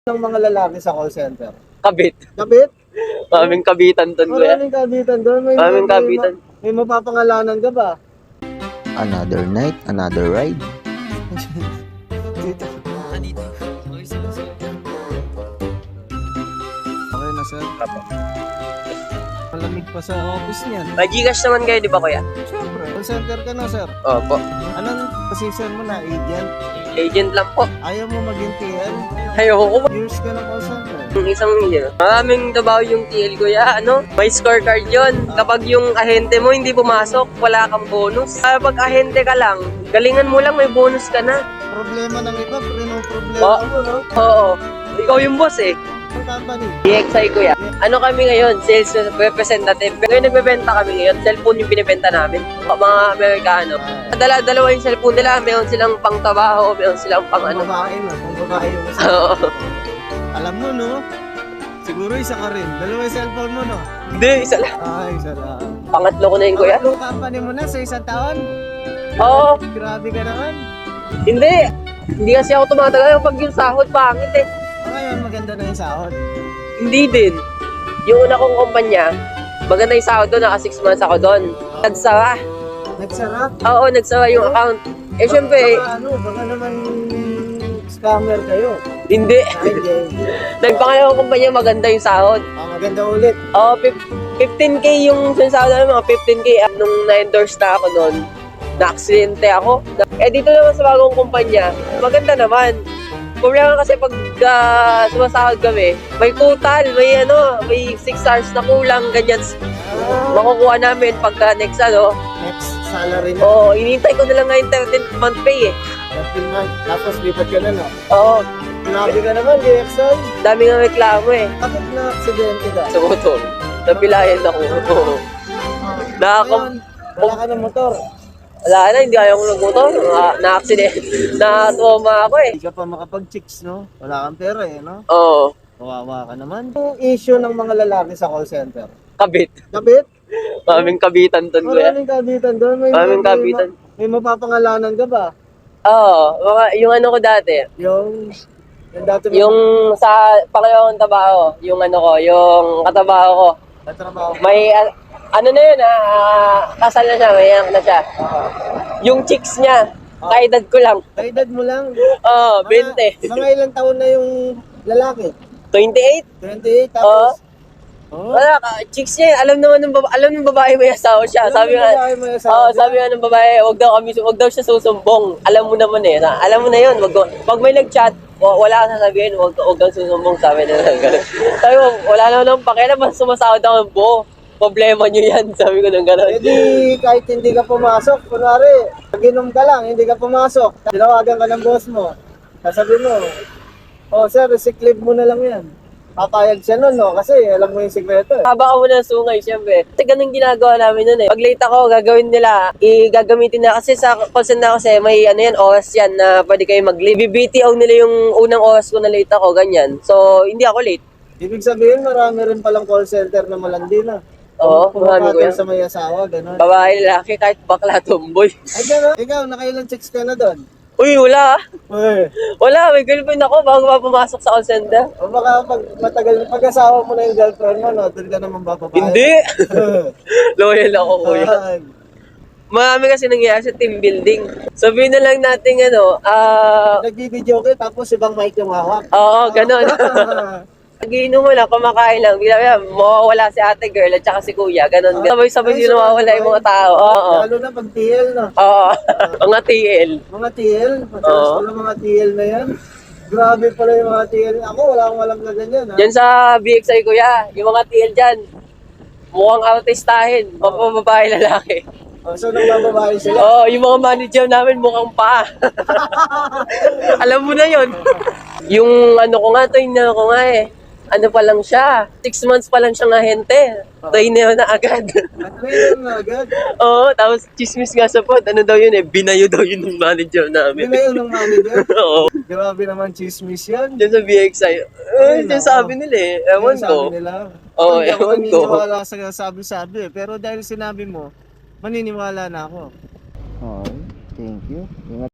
ng mga lalaki sa call center? Kabit. Kabit? Maraming kabitan doon, kuya. Maraming kabitan doon. Maraming kabitan. May mapapangalanan ka ba? Another night, another ride. Dito. Okay na, sir. Apo. Malamig pa sa office niyan. May Gcash naman kayo, di ba, kuya? Siyempre. Call center ka na, sir. Opo. Anong position mo na? Agent? Agent lang po. Ayaw mo maging TL? Ayoko po. Years ka na call center. Yung isang year. Maraming trabaho yung TL, kuya. May scorecard yun. Kapag yung ahente mo hindi pumasok, wala kang bonus. Kapag ahente ka lang, galingan mo lang, may bonus ka na. Problema ng iba, pero no problema Oh. mo, no? Oo. Ikaw yung boss eh. Ang company. DXI, kuya. Ano kami ngayon? Sales representative. Pero nagbebenta kami ngayon. Cellphone yung binibenta namin. Mga Amerikano. Dalawa yung cellphone nila. Meron silang pang trabaho, meron silang pang ano. Babae, no? Kung babae yung isa. Oo. Alam mo, no? Siguro isa ka rin. Dalawa yung cellphone mo, no? Hindi, isa lang. Ay, isa lang. Pangatlo ko na yun, kuya. Ang company mo na sa isang taon? Oo. Grabe ka naman. Hindi. Hindi kasi ako tumatagal pag yung sahod, pangit eh. Ngayon, maganda na yung sahod. Hindi din. Yung una kong kumpanya, maganda yung sahod doon, naka 6 months ako doon. Nagsara. Nagsara? Oo, nagsara yung account. Eh, syempre, Baka naman scammer kayo. hindi. Ay, hindi. Nagpangalawang kumpanya, maganda yung sahod. Maganda ulit. Oo, 15K yung sinasahod namin, mga 15K. Nung na-endorse na ako noon, na-aksidente ako. Eh, dito naman sa bagong kumpanya, maganda naman. Problema kasi pag sumasahod kami, may kutal, may 6 hours na kulang, ganyan. Makukuha namin pagka next Next salary na. Oo, inintay ko na lang nga yung 13th month pay eh. 13 months. Tapos lipat ka na, no? Oo, Grabe ka naman, DXL. dami nga reklamo eh. Bakit na aksidente ka? Sa motor, napilayan ako. Oo. Ngayon, wala ka ng motor. Wala na, hindi ayaw ko nagmotor. Na-accident. Na-trauma ako eh. Hindi ka pa makapag-chicks, no? Wala kang pera eh, no? Oo, Kawawa ka naman. Yung issue ng mga lalaki sa call center. kabit. Kabit? Maraming kabitan doon, kuya. Maraming kabitan doon. Maraming kabitan. May mapapangalanan ka ba? Oo, yung ano ko dati, Yung dati mo yung sa pangalawang trabaho, yung ano ko, yung katrabaho ko, katrabaho. may, ano na yun, kasal na siya, may anak na siya. Yung chicks niya, kaedad ko lang. Kaedad mo lang. Oo, 20. Mga ilang taon na yung lalaki? 28? 28, tapos? Oh. Wala, chicks niya, alam ng babae may asawa siya. Sabi nga, sabi nga ng babae, wag daw siya susumbong. Alam mo naman eh, alam mo na yun, pag may nag-chat, wala ka sasabihin, wag daw susumbong, sabi na lang. Sabi ko, wala naman akong pakialam, mas sumasahod ako ng buo. Problema nyo yan, sabi ko ng gano'n. Hindi, kahit hindi ka pumasok, kunwari, pag-inom ka lang, hindi ka pumasok, tinawagan ka ng boss mo, sasabihin mo, oh sir, sick leave mo na lang yan. Papayag siya nun, no? Kasi alam mo yung sikreto eh. Haba ka muna ng sungay, syempre. Kasi ganun ginagawa namin nun eh. Pag late ako, gagawin nila, gagamitin na. Kasi sa call center kasi may oras yan na pwede kayo mag-leave. BBTO nila yung unang oras ko na late ako, ganyan. So, hindi ako late. Ibig sabihin, marami rin palang call center na malandi na. Oo, marami ko yan. Sa may asawa, gano'n. Babae, lalaki, kahit bakla, tomboy. Ay, gano'n? Ikaw, nakailang chicks ka na doon? Uy, wala ah. Uy. Wala, may girlfriend ako bago pa pumasok sa call center. O baka pag-asawa mo na yung girlfriend mo, no? Doon ka naman bababae. Hindi. Loyal ako, kuya. Ayan. Marami kasi nangyayari sa team building. Sabihin na lang natin Nagbibideo kayo, tapos ibang mic yung hawak. oo, ganun. Nagiinom mo lang, kumakain lang. Bigla mawawala si ate girl at saka si kuya. Ganun. Sabay-sabay din nawawala yung mga tao. Oo. Lalo na pag TL, no? Oo. Mga TL. Mga TL, madalas Oo. pala mga TL na yan. Grabe pala yung mga TL. Ako, wala akong alam na ganyan, ha? Yan sa BXI kuya, yung mga TL dyan, mukhang artistahin. Babae lalaki. Oh, so, nagbababae sila. Oo, yung mga manager namin mukhang pa. Alam mo na yon. Yung ano ko nga, tingnan ko nga eh. Ano pa lang siya, 6 months pa lang siyang ahente. Trainer na agad. At ngayon na agad. Oo, tapos chismis nga sa pod. Ano daw yun eh, binayo daw yun ng manager namin. Binayo ng manager. Oo. Grabe naman chismis yan. Diyan sa BXI. Diyan sabi nila eh. Ewan Yan ko. sabi nila. Oo, Hindi ako ewan ko. naniniwala sa sabi-sabi eh. Pero dahil sinabi mo, maniniwala na ako. Okay, thank you. Ingat.